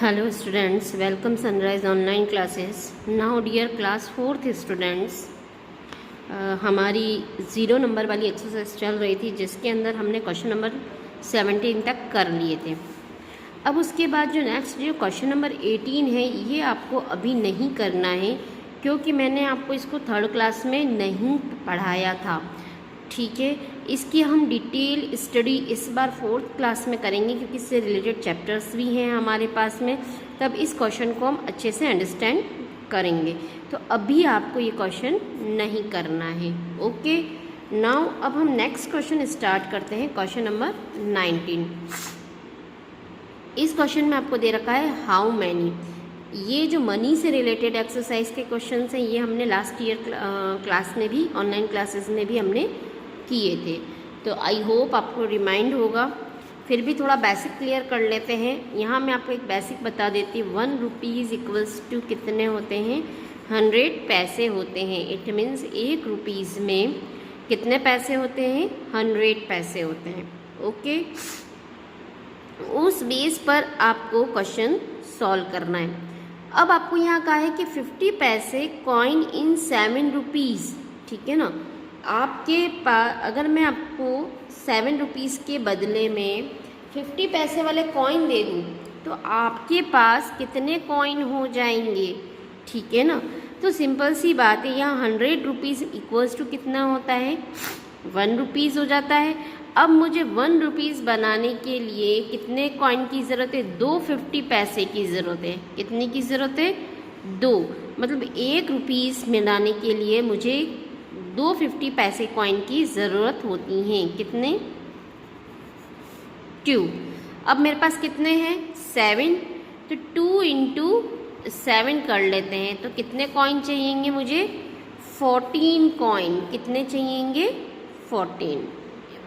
Hello students, welcome Sunrise online classes. Now dear class 4th students, हमारी 0 number वाली exercise चल रही थी जिसके अंदर हमने क्वेश्चन नंबर 17 तक कर लिए थे। अब उसके बाद जो नेक्स्ट जो क्वेश्चन नंबर 18 है ये आपको अभी नहीं करना है क्योंकि मैंने आपको इसको 3rd क्लास में नहीं पढ़ाया था। ठीक है, इसकी हम डिटेल स्टडी इस बार 4th क्लास में करेंगे क्योंकि इससे रिलेटेड चैप्टर्स भी हैं हमारे पास में, तब इस क्वेश्चन को हम अच्छे से अंडरस्टैंड करेंगे। तो अभी आपको ये क्वेश्चन नहीं करना है। ओके, नाउ अब हम नेक्स्ट क्वेश्चन स्टार्ट करते हैं, क्वेश्चन नंबर 19। इस क्वेश्चन में आपको दे रखा है हाउ मैनी। ये जो मनी से रिलेटेड एक्सरसाइज के क्वेश्चन हैं ये हमने लास्ट ईयर क्लास में भी, ऑनलाइन क्लासेस में भी हमने किए थे, तो आई होप आपको रिमाइंड होगा। फिर भी थोड़ा बेसिक क्लियर कर लेते हैं। यहाँ मैं आपको एक बेसिक बता देती हूँ। 1 रुपीज़ इक्वल्स टू कितने होते हैं? 100 पैसे होते हैं। इट मीन्स 1 रुपीज़ में कितने पैसे होते हैं? 100 पैसे होते हैं। ओके, उस बेस पर आपको क्वेश्चन सॉल्व करना है। अब आपको यहाँ कहा है कि 50 पैसे कॉइन इन 7 रुपीज़। ठीक है ना, आपके पास अगर मैं आपको 7 रुपीज़ के बदले में 50 पैसे वाले कॉइन दे दूँ तो आपके पास कितने कॉइन हो जाएंगे? ठीक है ना, तो सिंपल सी बात है, यहाँ 100 रुपीज़ इक्वल्स टू कितना होता है? 1 रुपीज़ हो जाता है। अब मुझे 1 रुपीज़ बनाने के लिए कितने कॉइन की ज़रूरत है? 2 50 पैसे की ज़रूरत है। कितने की ज़रूरत है? 2। मतलब 1 रुपीज़ बनाने के लिए मुझे 2 50 पैसे कॉइन की ज़रूरत होती हैं। कितने? 2। अब मेरे पास कितने हैं? 7, तो 2 × 7 कर लेते हैं, तो कितने कॉइन चाहिएंगे मुझे? 14 कॉइन। कितने चाहिएंगे? 14।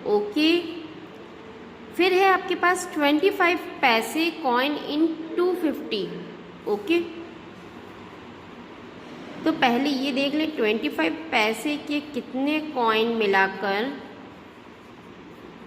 ओके, फिर है आपके पास 25 पैसे कॉइन इन 250। ओके, तो पहले ये देख ले 25 पैसे के कितने कॉइन मिलाकर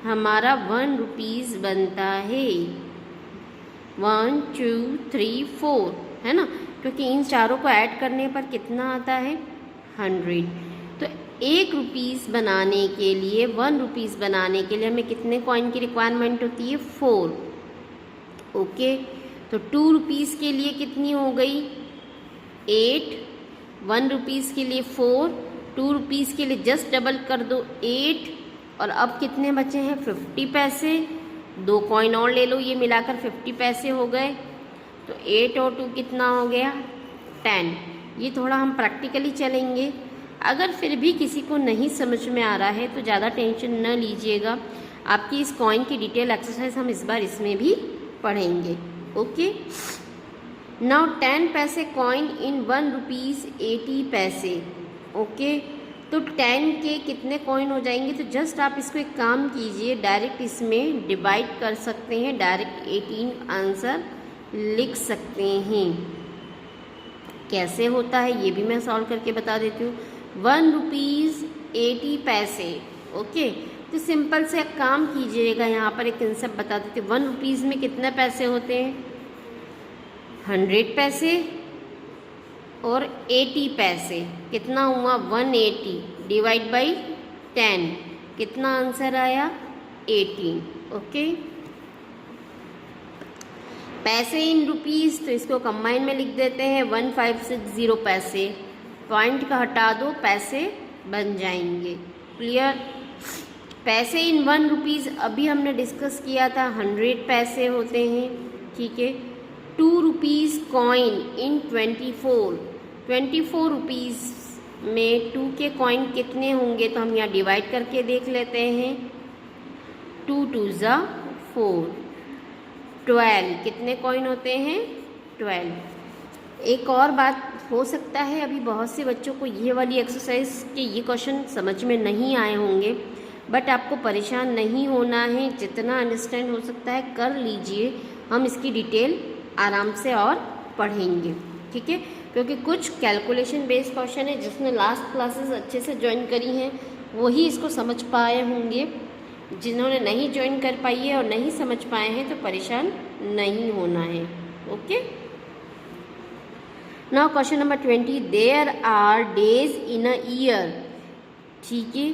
हमारा 1 रुपीज़ बनता है? 1 2 3 4 है ना, क्योंकि इन चारों को ऐड करने पर कितना आता है? 100। तो 1 रुपीज़ बनाने के लिए, 1 रुपीज़ बनाने के लिए हमें कितने कॉइन की रिक्वायरमेंट होती है? 4। ओके, तो 2 रुपीज़ के लिए कितनी हो गई? 8। 1 रुपीज़ के लिए 4, 2 रुपीज़ के लिए जस्ट डबल कर दो 8, और अब कितने बचे हैं? 50 पैसे। 2 कॉइन और ले लो, ये मिलाकर 50 पैसे हो गए। तो 8 और 2 कितना हो गया? 10। ये थोड़ा हम प्रैक्टिकली चलेंगे। अगर फिर भी किसी को नहीं समझ में आ रहा है तो ज़्यादा टेंशन न लीजिएगा, आपकी इस कॉइन की डिटेल एक्सरसाइज हम इस बार इसमें भी पढ़ेंगे। ओके, नाउ 10 पैसे कॉइन इन 1 रुपीज़ 80 पैसे। ओके, तो 10 के कितने कॉइन हो जाएंगे? तो जस्ट आप इसको एक काम कीजिए, डायरेक्ट इसमें डिवाइड कर सकते हैं, डायरेक्ट 18 आंसर लिख सकते हैं। कैसे होता है ये भी मैं सॉल्व करके बता देती हूँ। 1 रुपीज़ 80 पैसे। ओके, तो सिंपल से एक काम कीजिएगा, यहाँ पर एक कंसेप्ट बता देती हूँ। 1 रुपीज़ में कितने पैसे होते हैं? 100 पैसे और 80 पैसे। कितना हुआ? 180 डिवाइड बाई 10, कितना आंसर आया? 18। ओके, पैसे इन रुपीज़, तो इसको कंबाइन में लिख देते हैं 1560 पैसे। पॉइंट का हटा दो, पैसे बन जाएंगे। क्लियर? पैसे इन 1 रुपीज़ अभी हमने डिस्कस किया था, 100 पैसे होते हैं। ठीक है, 2 रुपीज़ कॉइन इन 24 रुपीज़ में 2 के कॉइन कितने होंगे? तो हम यहाँ डिवाइड करके देख लेते हैं। 2 2 ज़ा 4, 12 कितने कॉइन होते हैं? 12। एक और बात हो सकता है, अभी बहुत से बच्चों को ये वाली एक्सरसाइज के ये क्वेश्चन समझ में नहीं आए होंगे, बट आपको परेशान नहीं होना है, जितना अंडरस्टैंड हो सकता है कर लीजिए। हम इसकी डिटेल आराम से और पढ़ेंगे। ठीक है, क्योंकि कुछ कैलकुलेशन बेस्ड क्वेश्चन है, जिसने लास्ट क्लासेस अच्छे से ज्वाइन करी हैं वही इसको समझ पाए होंगे। जिन्होंने नहीं ज्वाइन कर पाई है और नहीं समझ पाए हैं तो परेशान नहीं होना है। Okay. Now question number 20, there are days in a year. ठीक है,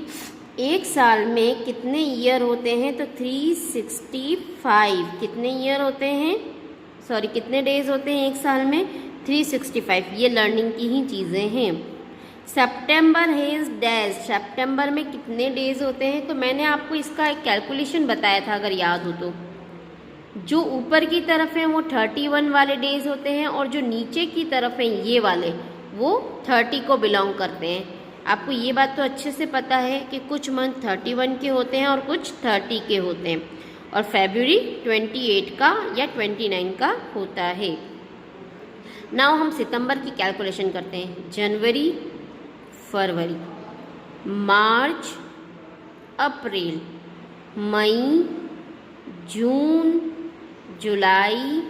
एक साल में कितने ईयर होते हैं? तो 365। कितने ईयर होते हैं, सॉरी कितने डेज होते हैं एक साल में? 365। ये लर्निंग की ही चीज़ें हैं। सितंबर हैज़ डैश, सितंबर में कितने डेज होते हैं? तो मैंने आपको इसका एक कैलकुलेशन बताया था, अगर याद हो तो। जो ऊपर की तरफ है वो 31 वाले डेज होते हैं, और जो नीचे की तरफ है ये वाले, वो 30 को बिलोंग करते हैं। आपको ये बात तो अच्छे से पता है कि कुछ मंथ 31 के होते हैं और कुछ 30 के होते हैं, और फरवरी 28 का या 29 का होता है। नाउ हम सितंबर की कैलकुलेशन करते हैं। जनवरी, फरवरी, मार्च, अप्रैल, मई, जून, जुलाई,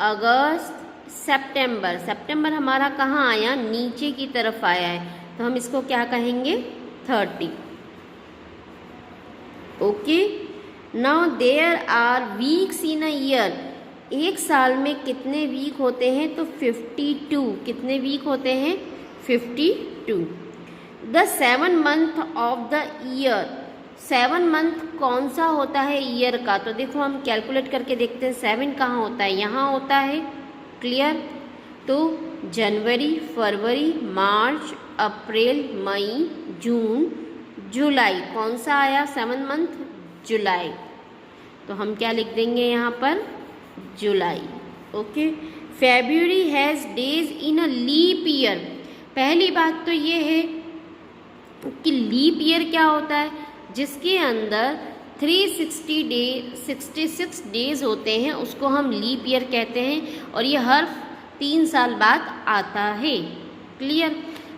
अगस्त, सितंबर। सितंबर हमारा कहाँ आया? नीचे की तरफ आया है, तो हम इसको क्या कहेंगे? 30। Okay. Now there are weeks in a year. एक साल में कितने वीक होते हैं? तो 52। कितने वीक होते हैं? 52। The 7 month of the year. 7 month कौन सा होता है ईयर का? तो देखो हम कैलकुलेट करके देखते हैं। 7 कहाँ होता है? यहाँ होता है। क्लियर? तो जनवरी, फरवरी, मार्च, अप्रैल, मई, जून, जुलाई। कौन सा आया 7 मंथ? जुलाई। तो हम क्या लिख देंगे यहाँ पर? जुलाई। Okay. February has days in a leap year. पहली बात तो ये है कि लीप ईयर क्या होता है? जिसके अंदर 366 डेज होते हैं, उसको हम लीप ईयर कहते हैं, और ये हर 3 साल बाद आता है। क्लियर?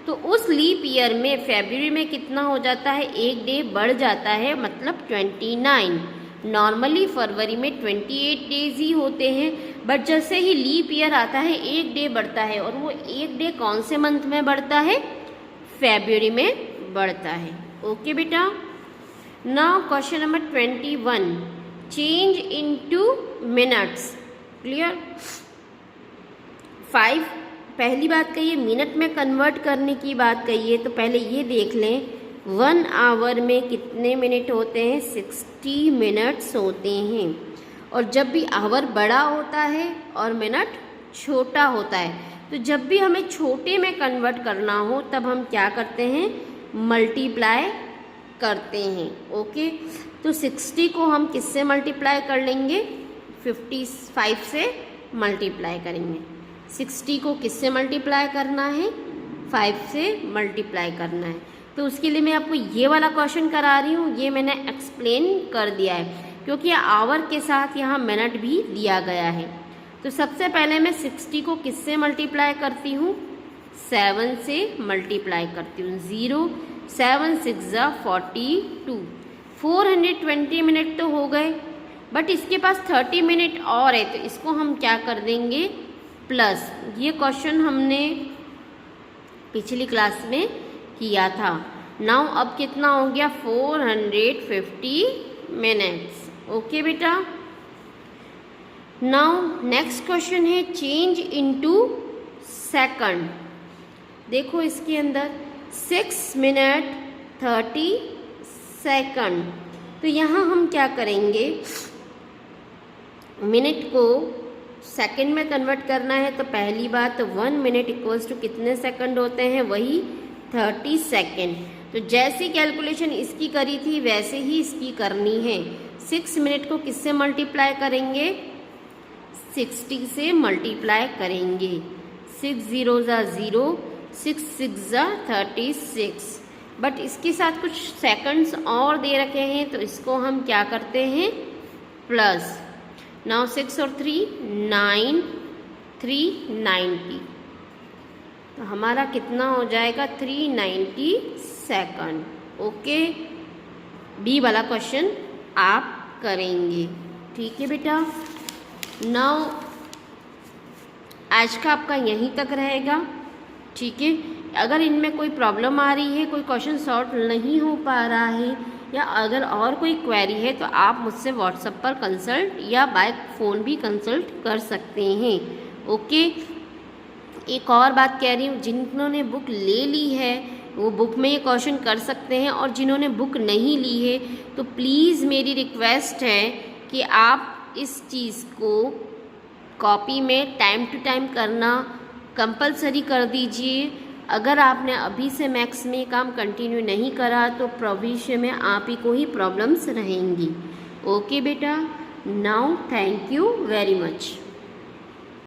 तो उस लीप ईयर में फरवरी में कितना हो जाता है? एक डे बढ़ जाता है, मतलब 29। नॉर्मली फरवरी में 28 डेज ही होते हैं, बट जैसे ही लीप ईयर आता है एक डे बढ़ता है, और वो एक डे कौन से मंथ में बढ़ता है? फरवरी में बढ़ता है। ओके बेटा। Now question number 21, change into minutes. Clear? 5 पहली बात कहिए, मिनट में कन्वर्ट करने की बात कहिए, तो पहले ये देख लें 1 आवर में कितने मिनट होते हैं? 60 मिनट्स होते हैं। और जब भी आवर बड़ा होता है और मिनट छोटा होता है, तो जब भी हमें छोटे में कन्वर्ट करना हो तब हम क्या करते हैं? मल्टीप्लाई करते हैं। ओके। तो 60 को हम किससे मल्टीप्लाई कर लेंगे? 55 से मल्टीप्लाई करेंगे। 60 को किससे मल्टीप्लाई करना है? 5 से मल्टीप्लाई करना है। तो उसके लिए मैं आपको ये वाला क्वेश्चन करा रही हूँ, ये मैंने एक्सप्लेन कर दिया है, क्योंकि आवर के साथ यहाँ मिनट भी दिया गया है। तो सबसे पहले मैं 60 को किससे मल्टीप्लाई करती हूँ? 7 से मल्टीप्लाई करती हूँ। 0 7 6 42। 420 मिनट तो हो गए, बट इसके पास 30 मिनट और है, तो इसको हम क्या कर देंगे? प्लस। ये क्वेश्चन हमने पिछली क्लास में किया था। नाउ अब कितना हो गया? 450 मिनट्स। ओके बेटा। नाउ नेक्स्ट क्वेश्चन है चेंज इनटू सेकंड। देखो इसके अंदर 6 मिनट 30 सेकंड। तो यहाँ हम क्या करेंगे? मिनट को सेकंड में कन्वर्ट करना है, तो पहली बात 1 मिनट इक्वल्स टू कितने सेकंड होते हैं? वही 30 सेकंड। तो जैसी कैलकुलेशन इसकी करी थी वैसे ही इसकी करनी है। 6 मिनट को किससे मल्टीप्लाई करेंगे? 60 से मल्टीप्लाई करेंगे। 6 0 0, 6 6 36। बट इसके साथ कुछ सेकंड्स और दे रखे हैं, तो इसको हम क्या करते हैं? प्लस। नाउ 6 और 3 9, 390। तो हमारा कितना हो जाएगा? 390 सेकंड। ओके। बी वाला क्वेश्चन आप करेंगे। ठीक है बेटा। नाउ आज का आपका यहीं तक रहेगा। ठीक है। अगर इनमें कोई प्रॉब्लम आ रही है, कोई क्वेश्चन सॉल्व नहीं हो पा रहा है, या अगर और कोई क्वेरी है तो आप मुझसे व्हाट्सएप पर कंसल्ट या बाय फ़ोन भी कंसल्ट कर सकते हैं। ओके, एक और बात कह रही हूँ, जिन्होंने बुक ले ली है वो बुक में ये क्वेश्चन कर सकते हैं, और जिन्होंने बुक नहीं ली है तो प्लीज़ मेरी रिक्वेस्ट है कि आप इस चीज़ को कॉपी में टाइम टू टाइम करना कंपलसरी कर दीजिए। अगर आपने अभी से मैथ्स में काम कंटिन्यू नहीं करा तो भविष्य में आप ही को ही प्रॉब्लम्स रहेंगी। ओके बेटा, now thank you very much.